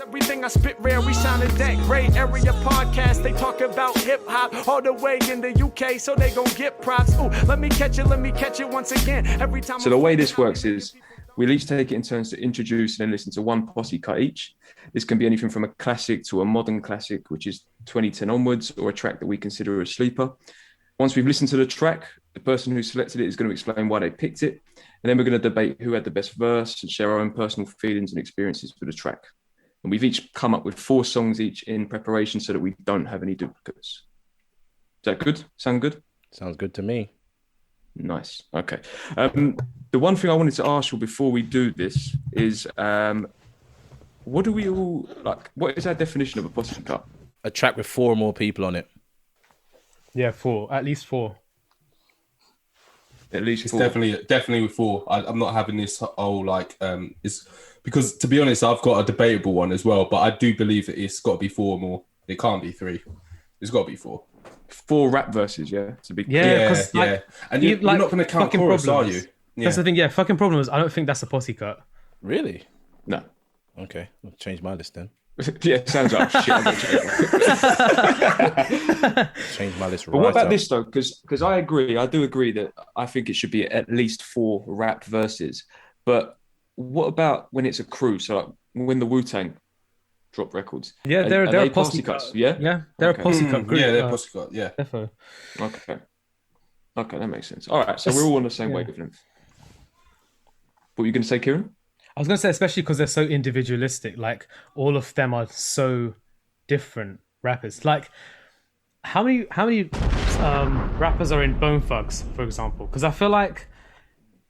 Everything I spit rare, we sounded that great. Area podcast, they talk about hip hop all the way in the UK, so they gon' get props. Ooh, let me catch it once again. Every time. So the way this works is we'll each take it in turns to introduce and then listen to one posse cut each. This can be anything from a classic to a modern classic, which is 2010 onwards, or a track that we consider a sleeper. Once we've listened to the track, the person who selected it is going to explain why they picked it, and then we're going to debate who had the best verse and share our own personal feelings and experiences with the track. And we've each come up with 4 songs each in preparation so that we don't have any duplicates. Is that good? Sound good? Sounds good to me. Nice. Okay. The one thing I wanted to ask you before we do this is, what do we all like? What is our definition of a posse cut? A track with 4 or more people on it. Yeah, 4. At least 4. At least it's 4. Definitely with 4. I'm not having this whole it's because, to be honest, I've got a debatable one as well, but I do believe that it's got to be 4 or more. It can't be 3. It's got to be 4. 4 rap verses, yeah. It's a big yeah. And you're not going to count chorus, are you? Yeah. That's the thing. Yeah, fucking problem is I don't think that's a posse cut. Really? No. Okay, I'll change my list then. Yeah, sounds like shit. Change my list. But what about this though? Because I do agree that I think it should be at least 4 rap verses. But what about when it's a crew? So like when the Wu-Tang drop records. Yeah, they're a posse cuts. Yeah, yeah, they're a posse cut group. Yeah, they're posse cut. Yeah, definitely. Okay, that makes sense. All right, so we're all on the same wavelength. What were you going to say, Kieran? I was going to say, especially because they're so individualistic. Like all of them are so different rappers. Like how many rappers are in Bone Thugs, for example? Because I feel like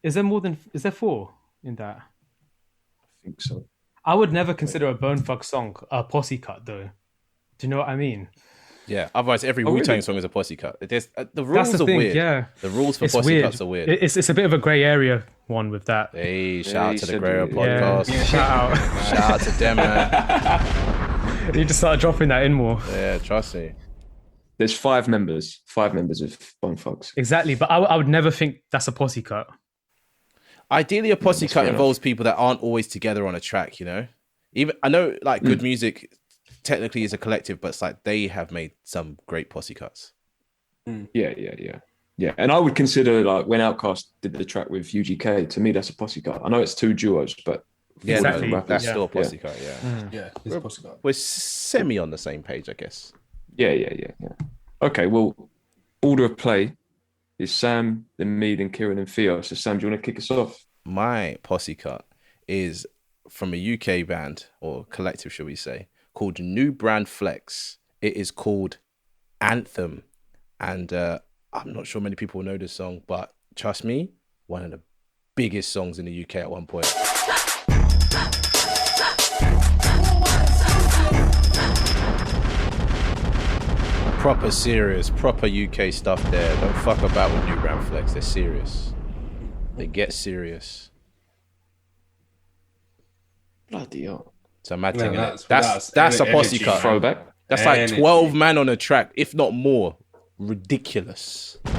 is there 4 in that? I think so. I would never consider a Bone Thugs song a posse cut, though. Do you know what I mean? Yeah. Otherwise, every Wu-Tang song is a posse cut. The rules That's are thing, weird. Yeah. The rules for posse cuts are weird. It's a bit of a grey area one with that. Hey, shout out to the Grey Area podcast. Yeah. Shout out to them, man. You need to start dropping that in more. Yeah, trust me. There's 5 members of Bone Thugs. Exactly, but I would never think that's a posse cut. Ideally, a posse cut involves people that aren't always together on a track, you know? Even I know, like, good music technically is a collective, but it's like they have made some great posse cuts. Yeah. And I would consider, like, when Outkast did the track with UGK, to me, that's a posse cut. I know it's 2 duos, but yeah, exactly. That's still a posse cut, yeah. Yeah, it's a posse cut. We're semi on the same page, I guess. Yeah. Okay, well, order of play is Sam, then me, then Kieran, and Theo. So, Sam, do you want to kick us off? My posse cut is from a UK band, or collective, shall we say, called New Brand Flex. It is called Anthem. And I'm not sure many people know this song, but trust me, one of the biggest songs in the UK at one point. Proper serious, proper UK stuff there. Don't fuck about with New Brand Flex. They're serious. They get serious. Bloody hell. So mad thing. That's a energy. posse cut. Throwback. That's like 12 man on a track, if not more. Ridiculous. You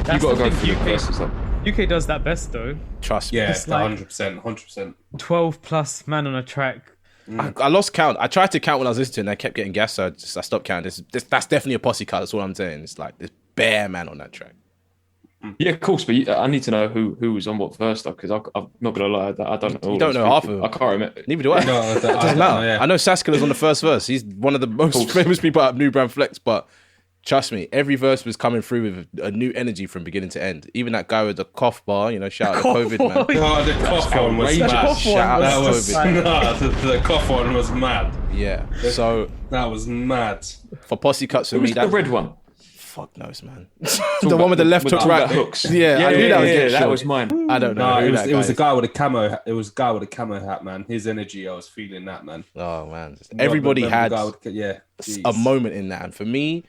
got to go for your verses, though. UK does that best though. Trust me. Yeah, It's like 100%. 12 plus man on a track. I lost count. I tried to count when I was listening and I kept getting gas, so I stopped counting. That's definitely a posse cut. That's all I'm saying. It's like there's bare man on that track. Yeah, of course, but I need to know who was on what verse, though, because I'm not going to lie, I don't know. You don't know half of them. I can't remember. Neither do I. No, it doesn't matter. Yeah. I know Saskilla's on the first verse. He's one of the most famous people out of New Brand Flex, but trust me, every verse was coming through with a new energy from beginning to end. Even that guy with the cough bar, you know, shout out to COVID, man. No, the cough one was mad. Shout out to COVID. The cough one was mad. Yeah, so that was mad. For posse cuts for me, the red one. Fuck knows, man. The one with the left hook, right hooks. Yeah, I knew that was mine. I don't know. No, it was the guy with a camo. It was a guy with a camo hat, man. His energy, I was feeling that, man. Oh man, everybody had a moment in that, and for me,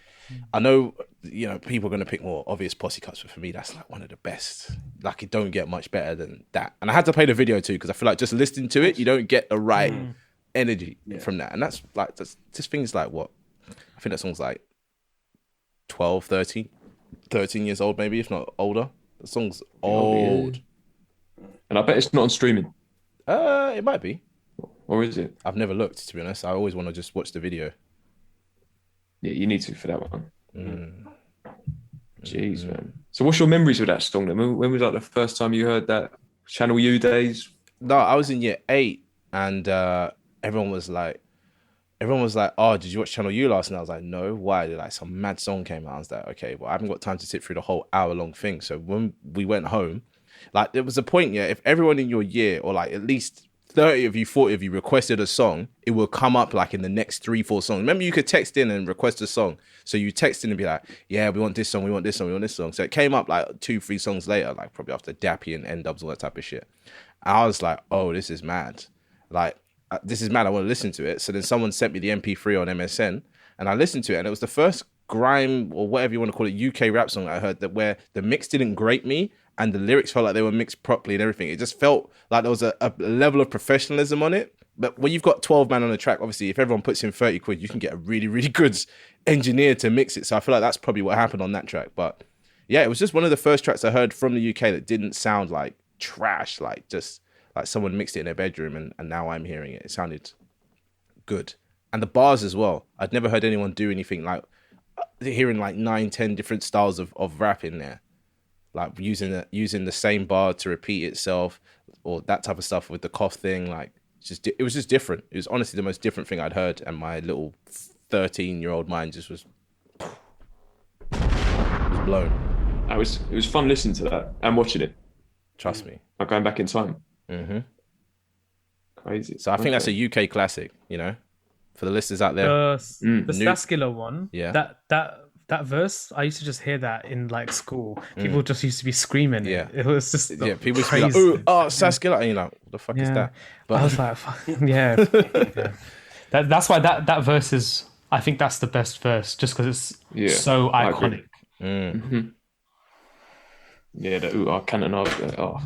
I know, you know, people are going to pick more obvious posse cuts, but for me, that's like one of the best. Like, it don't get much better than that. And I had to play the video too, because I feel like just listening to it, you don't get the right energy from that. And that's like, this thing's like what? I think that song's like 12, 13 years old, maybe, if not older. The song's old. And I bet it's not on streaming. It might be. or is it? I've never looked, to be honest. I always want to just watch the video. Yeah, you need to for that one. Jeez, man. So what's your memories of that song then? When was like the first time you heard that? Channel U days? No, I was in year 8 and everyone was like, oh, did you watch Channel U last night? I was like, no. Why? Like some mad song came out. I was like, okay, well, I haven't got time to sit through the whole hour-long thing. So when we went home, like there was a point, yeah, if everyone in your year, or like at least 30 of you, 40 of you requested a song, it will come up like in the next 3-4 songs. Remember, you could text in and request a song. So you text in and be like, yeah, we want this song, we want this song, we want this song. So it came up like 2-3 songs later, like probably after Dappy and N-Dubs, all that type of shit. And I was like, oh, this is mad. Like, this is mad. I want to listen to it. So then someone sent me the MP3 on MSN and I listened to it. And it was the first grime or whatever you want to call it, UK rap song I heard that where the mix didn't grate me and the lyrics felt like they were mixed properly and everything. It just felt like there was a level of professionalism on it. But when you've got 12 man on the track, obviously, if everyone puts in 30 quid, you can get a really, really good engineer to mix it. So I feel like that's probably what happened on that track. But yeah, it was just one of the first tracks I heard from the UK that didn't sound like trash, like just like someone mixed it in their bedroom and now I'm hearing it. It sounded good. And the bars as well. I'd never heard anyone do anything like hearing like 9-10 different styles of rap in there. Like using the same bar to repeat itself or that type of stuff with the cough thing. Like it was just different. It was honestly the most different thing I'd heard. And my little 13-year-old mind just was blown. It was fun listening to that and watching it. Trust me. Like going back in time. Mm-hmm. Crazy. So I think that's a UK classic, you know, for the listeners out there. The Staskiller one. Yeah. That verse, I used to just hear that in like school. People just used to be screaming. Yeah. It was just people used to crazy. be like, oh, Saskilla. And you're like, what the fuck is that? But I was like, yeah. That's why that verse is, I think that's the best verse, just because it's so iconic. Mm-hmm. Yeah, the cannon of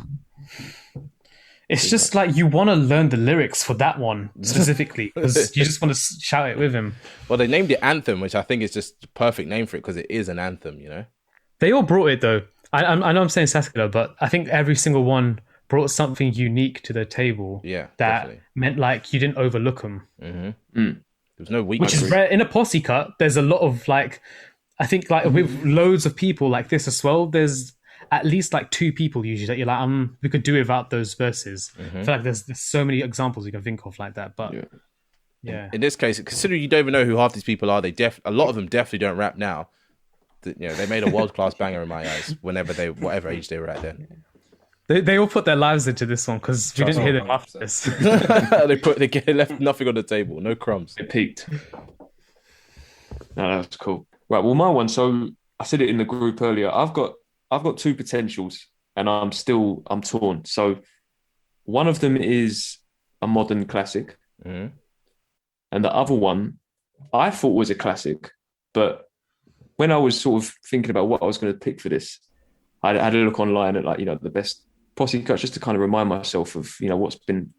It's just like you want to learn the lyrics for that one specifically because you just want to shout it with him. Well, they named it Anthem, which I think is just the perfect name for it because it is an anthem, you know? They all brought it though. I know I'm saying Saskilla, but I think every single one brought something unique to the table. Yeah, that definitely. meant like you didn't overlook them. Mm-hmm. There was no weakness. Which is rare in a posse cut. There's a lot of like, I think like with loads of people like this as well. There's at least like 2 people usually that you're like, we could do without those verses. I feel like there's so many examples you can think of like that. But yeah. In this case, considering you don't even know who half these people are, a lot of them definitely don't rap now. You know, they made a world-class banger in my eyes. Whatever age they were at then. They all put their lives into this one because we didn't hear them after this. they left nothing on the table, no crumbs. It peaked. No, that's cool. Right, well, my one. So I said it in the group earlier. I've got 2 potentials, and I'm torn. So one of them is a modern classic, and the other one I thought was a classic, but when I was sort of thinking about what I was going to pick for this, I had a look online at the best Posse Cuts just to kind of remind myself of what's been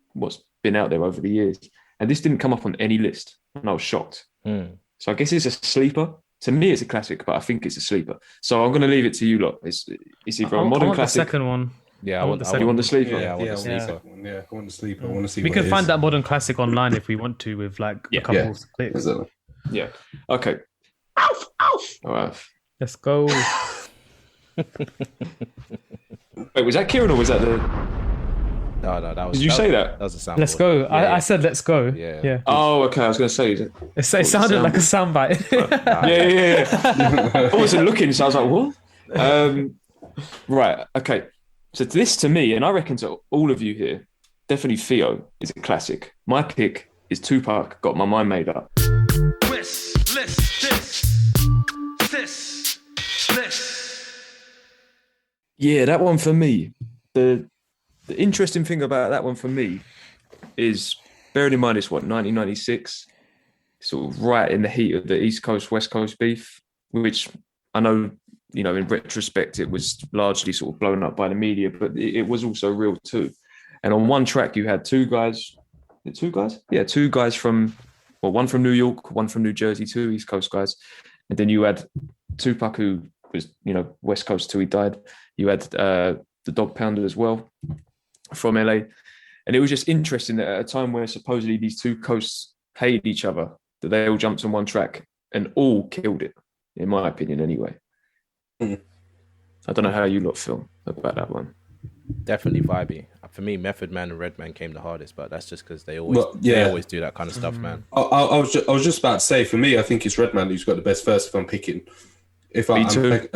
out there over the years, and this didn't come up on any list, and I was shocked. So I guess it's a sleeper. To me, it's a classic, but I think it's a sleeper. So I'm going to leave it to you lot. It's either a modern classic. The second one. Yeah, I want the second. You want the sleeper? Yeah, I want the sleeper. I want the sleeper. I want to see. We can find that modern classic online if we want to, with like a couple of clips. Exactly. Yeah. Okay. All right. Let's go. Wait, was that Kieran or was that the? No, that was. Did you say that? That was a sound. Let's go. Yeah, I said let's go. Yeah. Oh, okay. I was going to say. It sounded like a soundbite. Yeah. I wasn't looking, so I was like, what? Right. Okay. So this to me, and I reckon to all of you here, definitely Theo is a classic. My pick is Tupac, Got My Mind Made Up. Yeah, that one for me. The interesting thing about that one for me is, bearing in mind it's 1996, sort of right in the heat of the East Coast, West Coast beef, which I know, in retrospect, it was largely sort of blown up by the media, but it was also real too. And on one track, you had two guys from, one from New York, one from New Jersey, 2 East Coast guys. And then you had Tupac, who was, West Coast till he died. You had the Dog Pounder as well from LA. And it was just interesting that at a time where supposedly these two coasts hated each other, that they all jumped on one track and all killed it, in my opinion, anyway. I don't know how you lot feel about that one. Definitely vibey. For me, Method Man and Redman came the hardest, but that's just because they always do that kind of stuff, man. I was just about to say, for me, I think it's Redman who's got the best verse if I'm picking. Me too.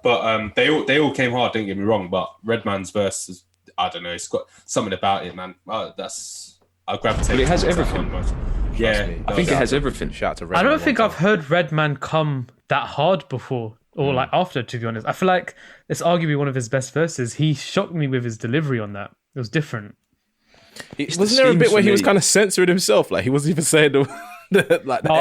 But they all came hard. Don't get me wrong, but Redman's verse is, I don't know, it's got something about it, man. I gravitate. But it has everything. Yeah, I think it has everything. Shout out to Redman. I don't think I've heard Redman come that hard before, or like after. To be honest, I feel like it's arguably one of his best verses. He shocked me with his delivery on that. It was different. Wasn't there a bit where he was kind of censoring himself? Like he wasn't even saying I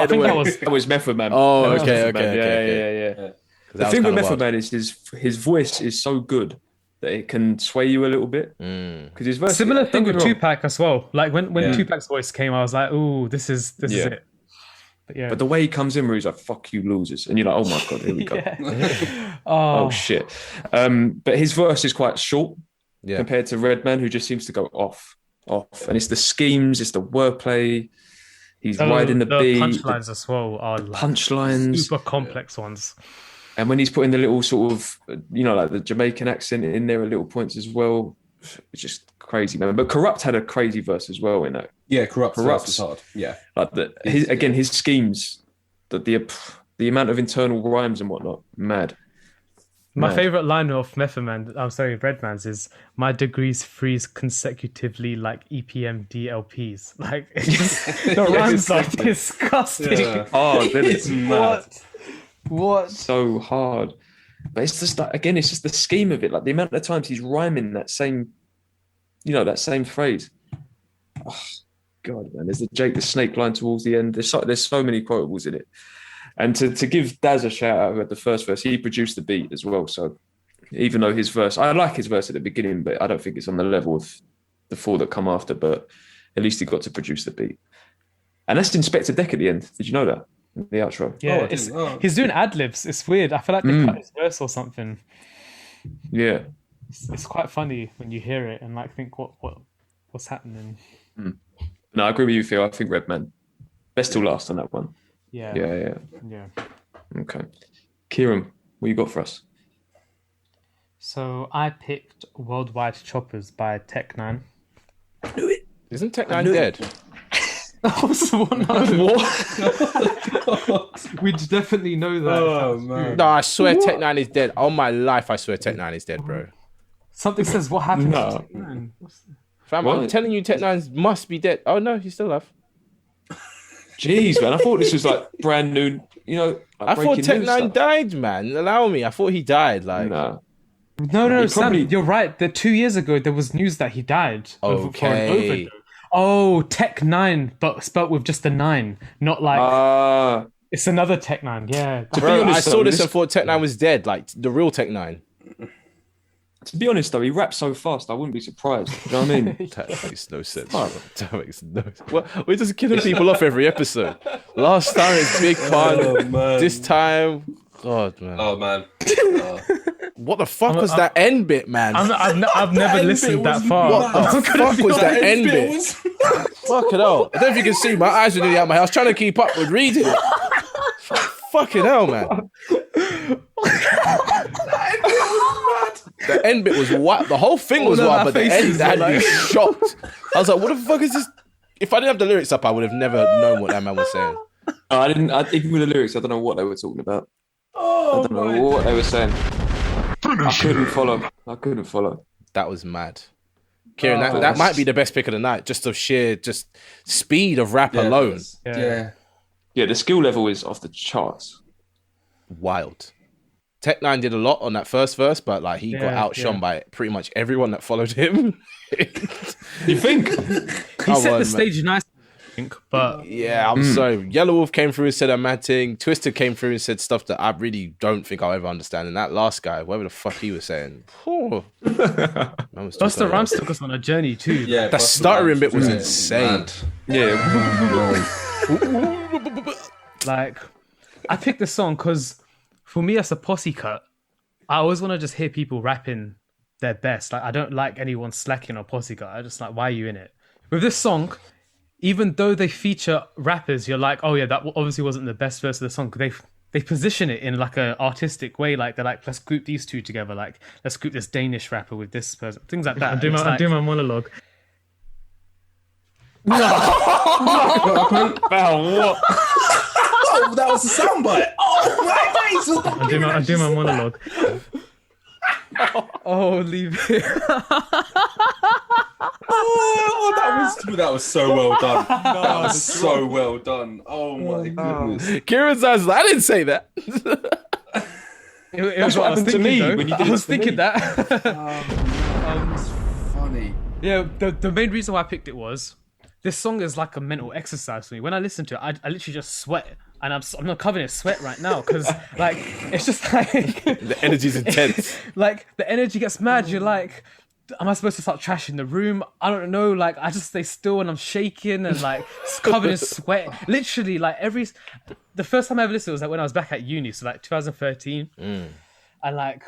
think that was Method Man. Oh, That was okay. Method Man. Yeah. The thing with Method Man is his voice is so good that it can sway you a little bit. Because his verse, Similar thing with Tupac as well. Like when Tupac's voice came, I was like, "Ooh, this is it." But the way he comes in where he's like, "Fuck you losers," and you're like, "Oh my God, here we go." Oh shit. But his verse is quite short compared to Redman, who just seems to go off. And it's the schemes, it's the wordplay. He's riding the beat. The punchlines as well are like punchlines, super complex ones. And when he's putting the little sort of, like the Jamaican accent in there at little points as well, it's just crazy, man. But Corrupt had a crazy verse as well in that. Yeah, Corrupt was hard. Yeah, like his schemes, the amount of internal rhymes and whatnot, mad. My favorite line of Redman's is, "My degrees freeze consecutively like EPM DLPs." Like the rhymes are disgusting. Yeah. Oh, then it's mad. What? So hard. But it's just like, again, it's just the scheme of it. Like the amount of times he's rhyming that same phrase. Oh, God, man. There's the Jake the Snake line towards the end. There's so many quotables in it. And to give Daz a shout out at the first verse, he produced the beat as well. So even though his verse, I like his verse at the beginning, but I don't think it's on the level of the four that come after. But at least he got to produce the beat. And that's Inspector Deck at the end. Did you know that? The outro. Yeah, he's doing ad-libs. It's weird. I feel like they cut his verse or something. Yeah. It's quite funny when you hear it and like think what's happening. No, I agree with you, Phil. I think Redman. Best till last on that one. Yeah. Okay. Kieran, what you got for us? So I picked Worldwide Choppers by Tech9. I knew it. Isn't Tech9 dead? We definitely know that. Oh, man. No, I swear Tech9 is dead. On my life, I swear Tech9 is dead, bro. Something says what happened. No. Fam, I'm telling you, Tech9 must be dead. Oh no, he's still alive. Jeez, man, I thought this was like brand new. I thought Tech9 died, man. Allow me. I thought he died. Like, no, Sam, you're right. 2 years ago, there was news that he died. For an overdose. Oh, Tech9, but spelt with just a 9, not like it's another Tech9. Yeah, bro, I saw this and thought Tech9 was dead, like the real Tech9. To be honest, though, he raps so fast, I wouldn't be surprised. You know what I mean? That makes no sense. That makes no sense. Well, we're just killing people off every episode. Last time it's Big Pun. This time, God, man. Oh, man. What the fuck was that end bit, man? I've never listened that far. What the fuck was that end bit? Fucking hell. I don't know if you can see, my eyes were nearly out of my head. I was trying to keep up with reading it. Fucking hell, man. The end bit was what? The whole thing was wild, but the end had me shocked. I was like, what the fuck is this? If I didn't have the lyrics up, I would have never known what that man was saying. I didn't. Even with the lyrics, I don't know what they were talking about. I don't know what they were saying. I couldn't follow. That was mad. Kieran, that might be the best pick of the night, just of sheer speed of rap alone. Yeah, the skill level is off the charts. Wild. Tech9 did a lot on that first verse, but like he got outshone by pretty much everyone that followed him. You think? He set the stage nice, I think, but yeah, I'm sorry. Yellow Wolf came through and said a mad thing. Twister came through and said stuff that I really don't think I'll ever understand. And that last guy, whatever the fuck he was saying, Busta Rhymes took us on a journey too. Yeah, that stuttering bit was insane. Yeah. Like, I picked this song because for me, as a posse cut, I always want to just hear people rapping their best. Like I don't like anyone slacking on Posse Cut. I just like, why are you in it? With this song, even though they feature rappers, you're like, oh yeah, that obviously wasn't the best verse of the song. They position it in like an artistic way. Like they're like, let's group these two together. Like let's group this Danish rapper with this person. Things like that. I'm doing my monologue. No. What? Oh, that was a soundbite. Oh my days! I'm doing my monologue. Oh, leave it. Oh, that was so well done. That was so well done. Oh my goodness. Kieran's eyes, I didn't say that. It was what happened to me when you did I was thinking that. It's funny. Yeah, the main reason why I picked it was this song is like a mental exercise for me. When I listen to it, I literally just sweat. And I'm not covered in sweat right now because, like, it's just like... the energy's intense. Like, the energy gets mad. You're like, am I supposed to start trashing the room? I don't know. Like, I just stay still and I'm shaking and, like, covered in sweat. Literally, like, the first time I ever listened was, like, when I was back at uni. So, like, 2013. And, like,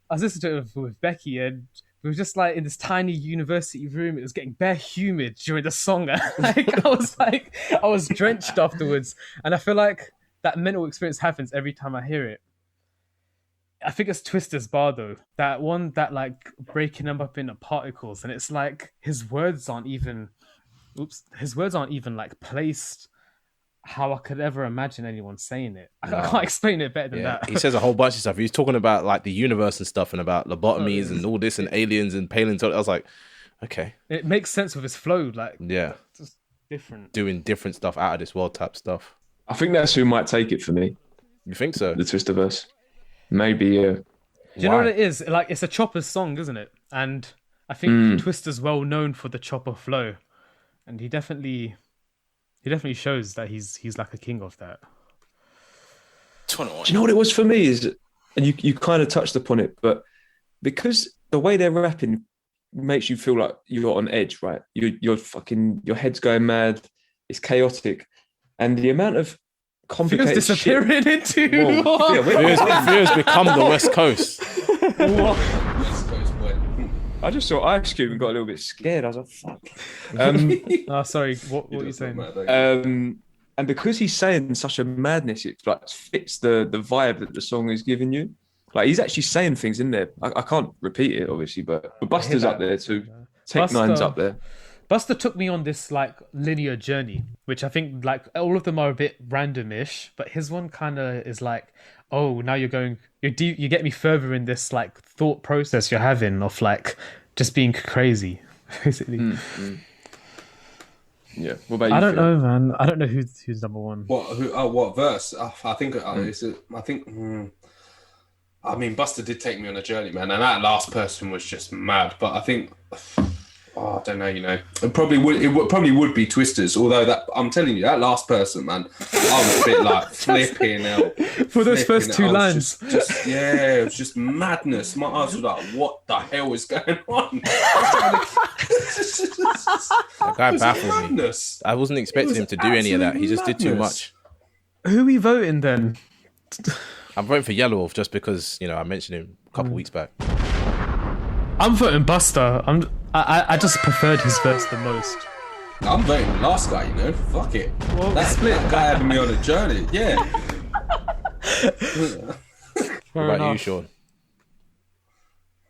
I was listening to it with Becky and... we were just like in this tiny university room. It was getting bare humid during the song. Like I was drenched afterwards. And I feel like that mental experience happens every time I hear it. I think it's Twista's bar though. That one that like breaking them up into particles. And it's like his words aren't even like placed how I could ever imagine anyone saying it. I can't explain it better than that. He says a whole bunch of stuff. He's talking about like the universe and stuff and about lobotomies and all this and aliens and paleontology. I was like, okay. It makes sense with his flow. Like, yeah, just different. Doing different stuff out of this world type stuff. I think that's who might take it for me. You think so? The Twista verse. Maybe, Do you know what it is? Like, it's a Chopper's song, isn't it? And I think Twista's well known for the Chopper flow. And he definitely shows that he's like a king of that. 21. Do you know what it was for me is, and you kind of touched upon it, but because the way they're rapping makes you feel like you're on edge, right? You're fucking, your head's going mad. It's chaotic, and the amount of complicated Fear's disappearing shit. into. Fear's become the West Coast. West Coast boy. I just saw Ice Cube and got a little bit scared. I was like, "Fuck." Sorry. What were you saying? And because he's saying such a madness, it like fits the vibe that the song is giving you. Like he's actually saying things in there. I can't repeat it, obviously, but Buster's up there too. Tech Nine's up there. Buster took me on this like linear journey, which I think like all of them are a bit randomish, but his one kind of is like, oh, now you get me further in this like thought process you're having of like just being crazy, basically. Yeah. What about you? I don't know, man. I don't know who's number one. What verse? I think I mean, Buster did take me on a journey, man, and that last person was just mad. But I think, I don't know, it probably would be Twisters. Although that, I'm telling you, that last person, man, I was a bit like flipping out for those first two lines. It was just madness. My eyes were like, what the hell is going on? That guy baffled me. I wasn't expecting him to do any of that. He just did too much. Who are we voting then? I'm voting for Yellow Wolf just because I mentioned him a couple weeks back. I'm voting Buster. I just preferred his verse the most. I'm voting the last guy. Fuck it. Well, that guy had me on a journey. Yeah. What about you, Sean?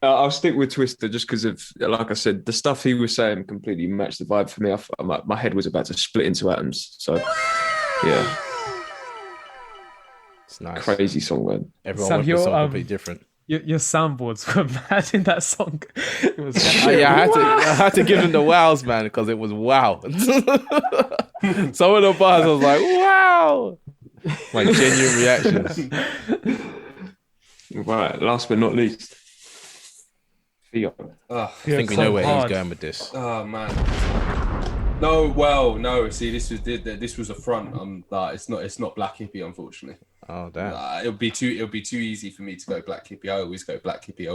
I'll stick with Twista just because of, like I said, the stuff he was saying completely matched the vibe for me. My head was about to split into atoms. So, yeah. It's nice. Crazy song, man. Everyone went for something completely different. Your soundboards were mad in that song. It was I had to give him the wows, man, because it was wow. Some of the bars I was like, wow. My genuine reactions. Right, last but not least. Theo. I think we know where he's going with this. Oh man. No. See, this was a front. It's not Black Hippie, unfortunately. Oh damn! It'll be too easy for me to go Black Hippie. I always go Black Hippie.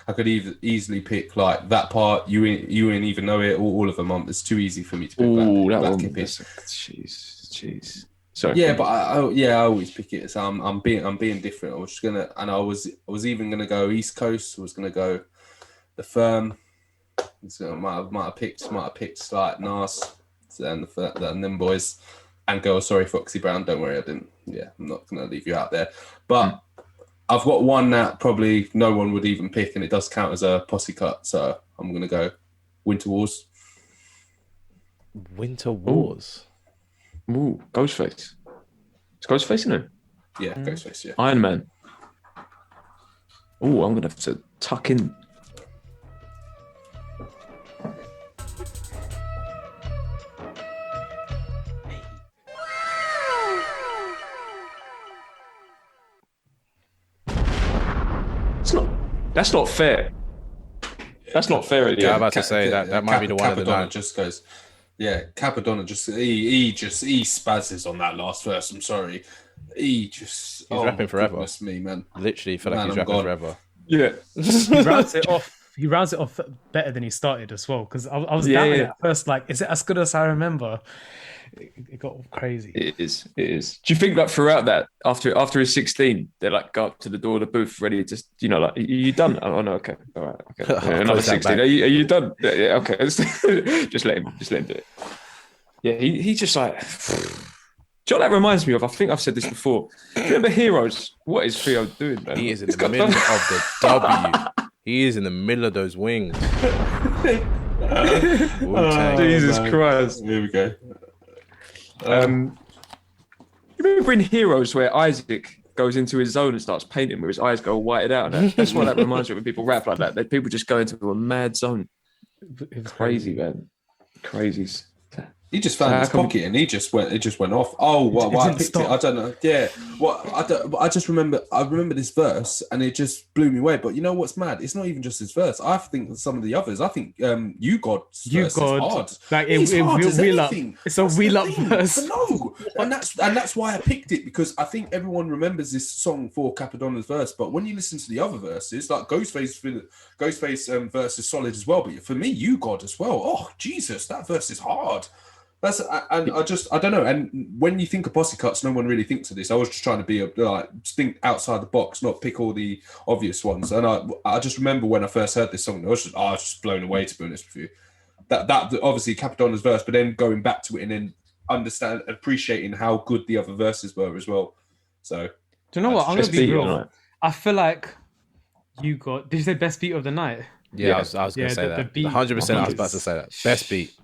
I could easily pick like that part. You ain't even know it. Or all of them. It's too easy for me to pick Black Hippie. Jeez. Sorry. Yeah, but I always pick it. So I'm being different. I was just gonna, and I was even gonna go East Coast. I was gonna go The Firm. So might have picked like Nas and them boys and girls. Sorry, Foxy Brown. Don't worry, I didn't. Yeah, I'm not gonna leave you out there. But I've got one that probably no one would even pick, and it does count as a posse cut. So I'm gonna go Winter Wars. Winter Wars. Ooh, Ghostface. It's Ghostface, isn't it? Yeah, Ghostface. Yeah. Iron Man. Oh, I'm gonna have to tuck in. That's not fair. That's not fair. Yeah, I'm about to say that might be the one of the night. Just goes, yeah. Capadonna just he spazzes on that last verse. I'm sorry, he's rapping forever. Goodness me, man. Literally, feel like he's rapping forever. Yeah, he rounds it off. He rounds it off better than he started as well. Because I was doubting it at first. Like, is it as good as I remember? It got crazy. It is. Do you think that throughout that, after his 16, they like go up to the door of the booth ready to, like, are you done? Oh no, okay, all right, okay. Yeah, another 16. Are you done? Yeah, okay. just let him do it. Yeah, he's just like. Do you know what that reminds me of? I think I've said this before. Do you remember Heroes? What is Theo doing, man? He is in the middle of the W. He is in the middle of those wings. Jesus Christ. Here we go. You remember in Heroes where Isaac goes into his zone and starts painting where his eyes go whited out? That's what that reminds me of when people rap like that. People just go into a mad zone. It's crazy, man. Crazies. He just found his pocket and it just went off. Oh, why I picked it? I don't know. Yeah. I just remember. I remember this verse and it just blew me away. But you know what's mad? It's not even just his verse. I think some of the others. I think You God's verse is hard. Like it's a wheel up verse. No, and that's why I picked it, because I think everyone remembers this song for Capadonna's verse. But when you listen to the other verses, like Ghostface verse is solid as well. But for me, You God as well. Oh Jesus, that verse is hard. I don't know. And when you think of Posse Cuts, no one really thinks of this. I was just trying to be think outside the box, not pick all the obvious ones. And I just remember when I first heard this song, I was just blown away, to be honest with you. That obviously Capadonna's verse, but then going back to it and then appreciating how good the other verses were as well. So, do you know what? I'm gonna be real. I feel like You Got. Did you say best beat of the night? Yeah. I was gonna say that. 100%. I was about to say that. Best beat.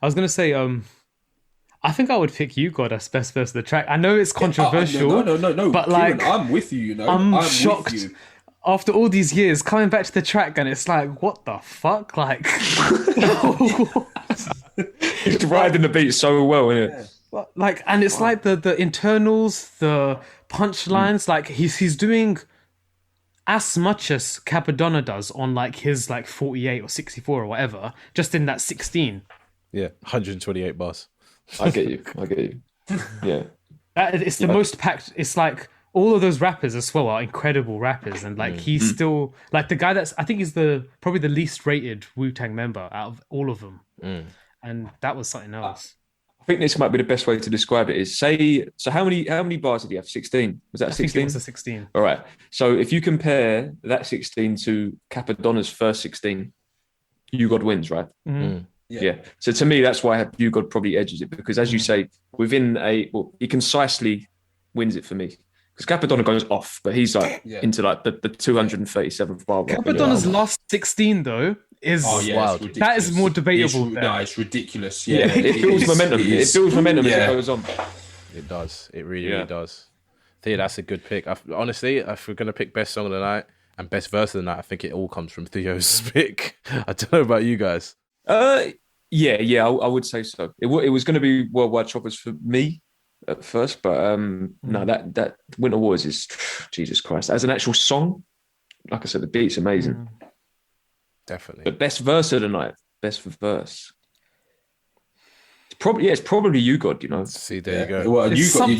I was going to say, I think I would pick You God as best verse of the track. I know it's controversial. No. But Kieran, I'm with you, I'm shocked. With you. After all these years, coming back to the track, and it's like, what the fuck? Like, he's riding the beat so well, isn't it? Yeah. Like, and it's like the internals, the punchlines, like he's doing as much as Capadonna does on like his like 48 or 64 or whatever, just in that 16. Yeah, 128 bars. I get you. Yeah. It's the most packed. It's like all of those rappers as well are incredible rappers. And like he's still like the guy I think he's probably the least rated Wu-Tang member out of all of them. And that was something else. I think this might be the best way to describe it is so how many bars did he have? 16? Was that 16? I think it was a 16. All right. So if you compare that 16 to Capadonna's first 16, You God wins, right? Mm-hmm. Yeah. So to me, that's why You God probably edges it, because as you say, he concisely wins it for me. Because Capadonna goes off, but he's like into like the 237th bar. Capadonna's last 16 though is wild. That is more debatable. It's ridiculous. Yeah, it builds momentum. It builds momentum as it goes on. It does. It really does. Theo, that's a good pick. Honestly, if we're gonna pick best song of the night and best verse of the night, I think it all comes from Theo's pick. I don't know about you guys. I would say so. It was going to be Worldwide Choppers for me at first, but no, that Winter Wars is Jesus Christ. As an actual song, like I said, the beat's amazing. Definitely. But best verse of the night, best verse. It's probably You God, you know. See, there you go. Well, You God.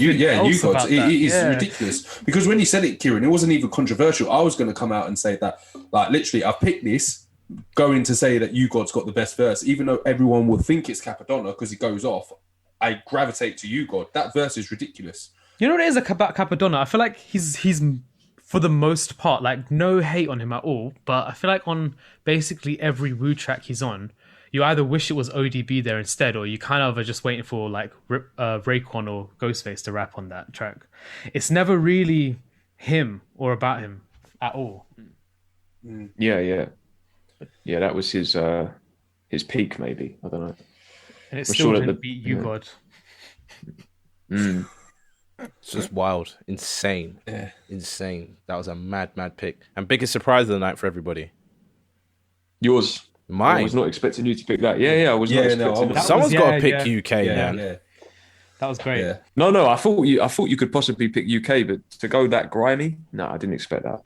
It is ridiculous, because when you said it, Kieran, it wasn't even controversial. I was going to come out and say that, like, literally, I picked this. Going to say that You God's got the best verse, even though everyone will think it's Capadonna because he goes off, I gravitate to You God. That verse is ridiculous. You know what it is about Capadonna? I feel like he's for the most part, like no hate on him at all, but I feel like on basically every Wu track he's on, you either wish it was ODB there instead, or you kind of are just waiting for like Raekwon or Ghostface to rap on that track. It's never really him or about him at all. Yeah. That was his peak, maybe. I don't know. And it still didn't beat You God. It's just wild, insane, Yeah, insane. That was a mad pick, and biggest surprise of the night for everybody. Yours. Mine. I was not expecting you to pick that. Yeah, I was not expecting that. Someone's got to pick UK, man. Yeah. That was great. Yeah. No, I thought you could possibly pick UK, but to go that grimy, no, I didn't expect that.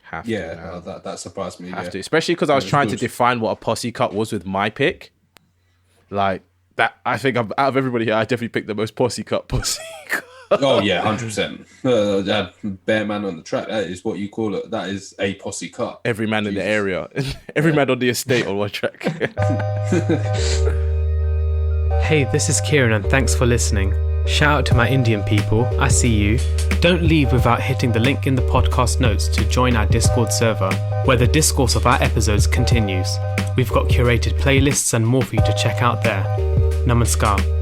That surprised me. Have to, especially because I was trying to define what a posse cut was with my pick. Like that, I think out of everybody here, I definitely picked the most posse cut. Oh yeah, 100%. Bear man on the track. That is what you call it. That is a posse cut. Every man in the area, every man on the estate on one track. Hey, this is Kieran, and thanks for listening. Shout out to my Indian people. I see you. Don't leave without hitting the link in the podcast notes to join our Discord server, where the discourse of our episodes continues. We've got curated playlists and more for you to check out there. Namaskar.